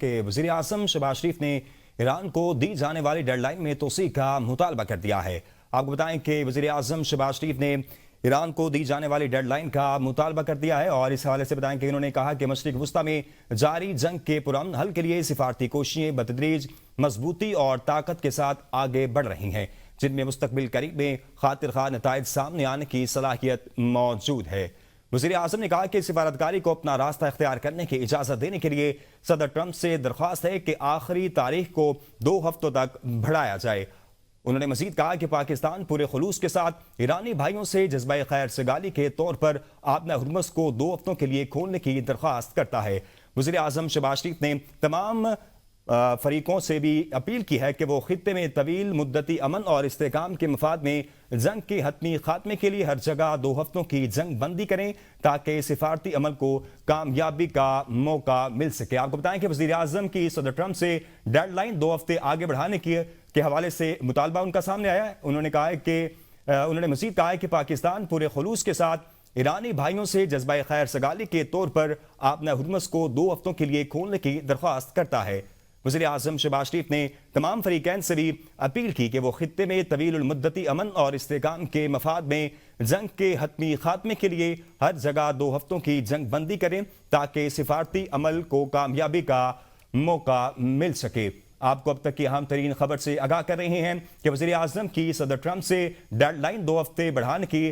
کہ وزیر اعظم شہباز شریف نے ایران کو دی جانے والی ڈیڈ لائن میں توسیع کا مطالبہ کر دیا ہے۔ آپ کو بتائیں کہ وزیر اعظم شہباز شریف نے ایران کو دی جانے والی ڈیڈ لائن کا مطالبہ کر دیا ہے اور اس حوالے سے بتائیں کہ انہوں نے کہا کہ مشرق وسطیٰ میں جاری جنگ کے پرامن حل کے لیے سفارتی کوششیں بتدریج مضبوطی اور طاقت کے ساتھ آگے بڑھ رہی ہیں، جن میں مستقبل قریب میں خاطر خواہ نتائج سامنے آنے کی صلاحیت موجود ہے۔ وزیر اعظم نے کہا کہ سفارتکاری کو اپنا راستہ اختیار کرنے کی اجازت دینے کے لیے صدر ٹرمپ سے درخواست ہے کہ آخری تاریخ کو 2 ہفتوں تک بڑھایا جائے۔ انہوں نے مزید کہا کہ پاکستان پورے خلوص کے ساتھ ایرانی بھائیوں سے جذبہ خیر سگالی کے طور پر آبنہ ہرمز کو 2 ہفتوں کے لیے کھولنے کی درخواست کرتا ہے۔ وزیر اعظم شہباز شریف نے تمام فریقوں سے بھی اپیل کی ہے کہ وہ خطے میں طویل مدتی امن اور استحکام کے مفاد میں جنگ کے حتمی خاتمے کے لیے ہر جگہ 2 ہفتوں کی جنگ بندی کریں تاکہ سفارتی عمل کو کامیابی کا موقع مل سکے۔ آپ کو بتائیں کہ وزیر اعظم کی صدر ٹرمپ سے ڈیڈ لائن 2 ہفتے آگے بڑھانے کے حوالے سے مطالبہ ان کا سامنے آیا ہے۔ انہوں نے مزید کہا ہے کہ پاکستان پورے خلوص کے ساتھ ایرانی بھائیوں سے جذبہ خیر سگالی کے طور پر آبنہ ہرمز کو 2 ہفتوں کے لیے کھولنے کی درخواست کرتا ہے۔ وزیر اعظم شہباز شریف نے تمام فریقین سے بھی اپیل کی کہ وہ خطے میں طویل المدتی امن اور استحکام کے مفاد میں جنگ کے حتمی خاتمے کے لیے ہر جگہ 2 ہفتوں کی جنگ بندی کریں تاکہ سفارتی عمل کو کامیابی کا موقع مل سکے۔ آپ کو اب تک کی اہم ترین خبر سے آگاہ کر رہے ہیں کہ وزیر اعظم کی صدر ٹرمپ سے ڈیڈ لائن 2 ہفتے بڑھانے کی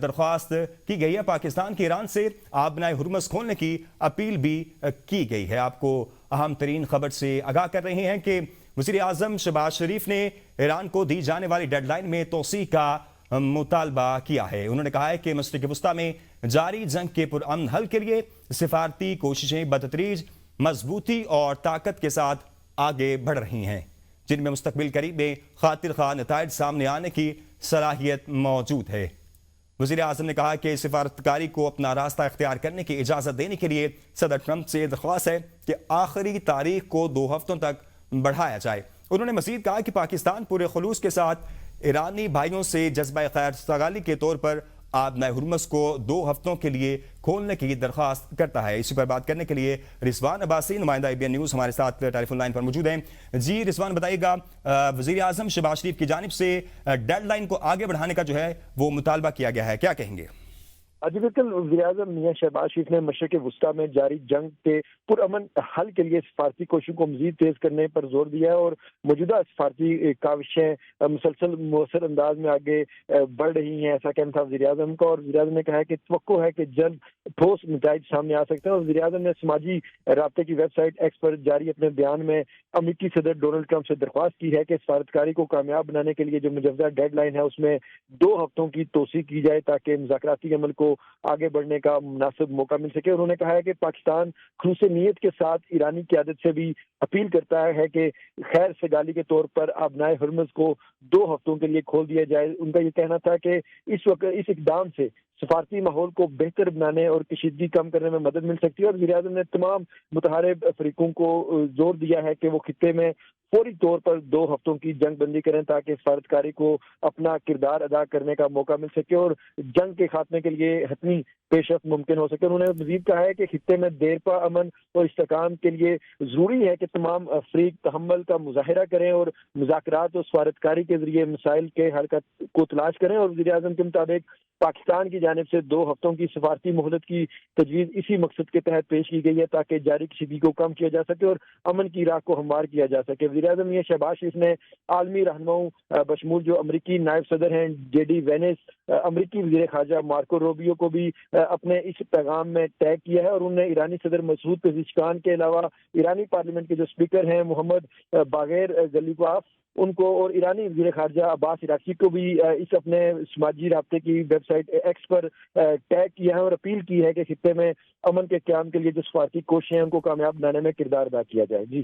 درخواست کی گئی ہے۔ پاکستان کی ایران سے آبنہ ہرمز کھولنے کی اپیل بھی کی گئی ہے۔ آپ کو اہم ترین خبر سے آگاہ کر رہے ہیں کہ وزیر اعظم شہباز شریف نے ایران کو دی جانے والی ڈیڈ لائن میں توسیع کا مطالبہ کیا ہے۔ انہوں نے کہا ہے کہ مشرق وسطیٰ میں جاری جنگ کے پرامن حل کے لیے سفارتی کوششیں بتدریج مضبوطی اور طاقت کے ساتھ آگے بڑھ رہی ہیں، جن میں مستقبل قریب میں خاطر خواہ نتائج سامنے آنے کی صلاحیت موجود ہے۔ وزیر اعظم نے کہا کہ سفارتکاری کو اپنا راستہ اختیار کرنے کی اجازت دینے کے لیے صدر ٹرمپ سے درخواست ہے کہ آخری تاریخ کو 2 ہفتوں تک بڑھایا جائے۔ انہوں نے مزید کہا کہ پاکستان پورے خلوص کے ساتھ ایرانی بھائیوں سے جذبہ خیر سگالی کے طور پر آبنہ ہرمز کو 2 ہفتوں کے لیے کھولنے کی درخواست کرتا ہے۔ اسی پر بات کرنے کے لیے رضوان عباسی نمائندہ ABN نیوز ہمارے ساتھ ٹیلی فون لائن پر موجود ہیں۔ جی رضوان، بتائیے گا وزیر اعظم شہباز شریف کی جانب سے ڈیڈ لائن کو آگے بڑھانے کا جو ہے وہ مطالبہ کیا گیا ہے، کیا کہیں گے؟ جی بالکل، وزیر اعظم میاں شہباز شریف نے مشرق وسطیٰ میں جاری جنگ کے پرامن حل کے لیے سفارتی کوششوں کو مزید تیز کرنے پر زور دیا ہے اور موجودہ سفارتی کاوشیں مسلسل مؤثر انداز میں آگے بڑھ رہی ہیں، ایسا کہنا تھا وزیر اعظم کا۔ اور وزیر اعظم نے کہا کہ توقع ہے کہ جلد ٹھوس نتائج سامنے آ سکتے ہیں۔ اور وزیر اعظم نے سماجی رابطے کی ویب سائٹ ایکس پر جاری اپنے بیان میں امریکی صدر ڈونلڈ ٹرمپ سے درخواست کی ہے کہ سفارتکاری کو کامیاب بنانے کے لیے جو مجوزہ ڈیڈ لائن ہے اس میں 2 ہفتوں کی توسیع کی جائے تاکہ مذاکراتی عمل کو آگے بڑھنے کا مناسب موقع مل سکے۔ انہوں نے کہا ہے کہ پاکستان خلوص نیت کے ساتھ ایرانی قیادت سے بھی اپیل کرتا ہے کہ خیر سگالی کے طور پر آبنہ ہرمز کو 2 ہفتوں کے لیے کھول دیا جائے۔ ان کا یہ کہنا تھا کہ اس وقت اس اقدام سے سفارتی ماحول کو بہتر بنانے اور کشیدگی کم کرنے میں مدد مل سکتی ہے۔ اور وزیر اعظم نے تمام متحارب فریقوں کو زور دیا ہے کہ وہ خطے میں فوری طور پر 2 ہفتوں کی جنگ بندی کریں تاکہ سفارتکاری کو اپنا کردار ادا کرنے کا موقع مل سکے اور جنگ کے خاتمے کے لیے حتمی پیش رفت ممکن ہو سکے۔ انہوں نے مزید کہا ہے کہ خطے میں دیرپا امن اور استحکام کے لیے ضروری ہے کہ تمام فریق تحمل کا مظاہرہ کریں اور مذاکرات اور سفارتکاری کے ذریعے مسائل کے حل کو تلاش کریں۔ اور وزیر اعظم کے مطابق پاکستان کی جانب سے 2 ہفتوں کی سفارتی مہلت کی تجویز اسی مقصد کے تحت پیش کی گئی ہے تاکہ جاری کشیدگی کو کم کیا جا سکے اور امن کی راہ کو ہموار کیا جا سکے۔ وزیر اعظم یہ شہباز شریف نے عالمی رہنماؤں بشمول جو امریکی نائب صدر ہیں JD وینس، امریکی وزیر خارجہ مارکو روبیو کو بھی اپنے اس پیغام میں ٹیگ کیا ہے اور انہوں نے ایرانی صدر مسعود پزشکان کے علاوہ ایرانی پارلیمنٹ کے جو اسپیکر ہیں محمد باقر غلیباف ان کو اور ایرانی وزیر خارجہ عباس عراقچی کو بھی اس اپنے سماجی رابطے کی ویب سائٹ ایکس پر ٹیگ کیا ہے اور اپیل کی ہے کہ خطے میں امن کے قیام کے لیے جو سفارتی کوششیں ہیں ان کو کامیاب بنانے میں کردار ادا کیا جائے۔ جی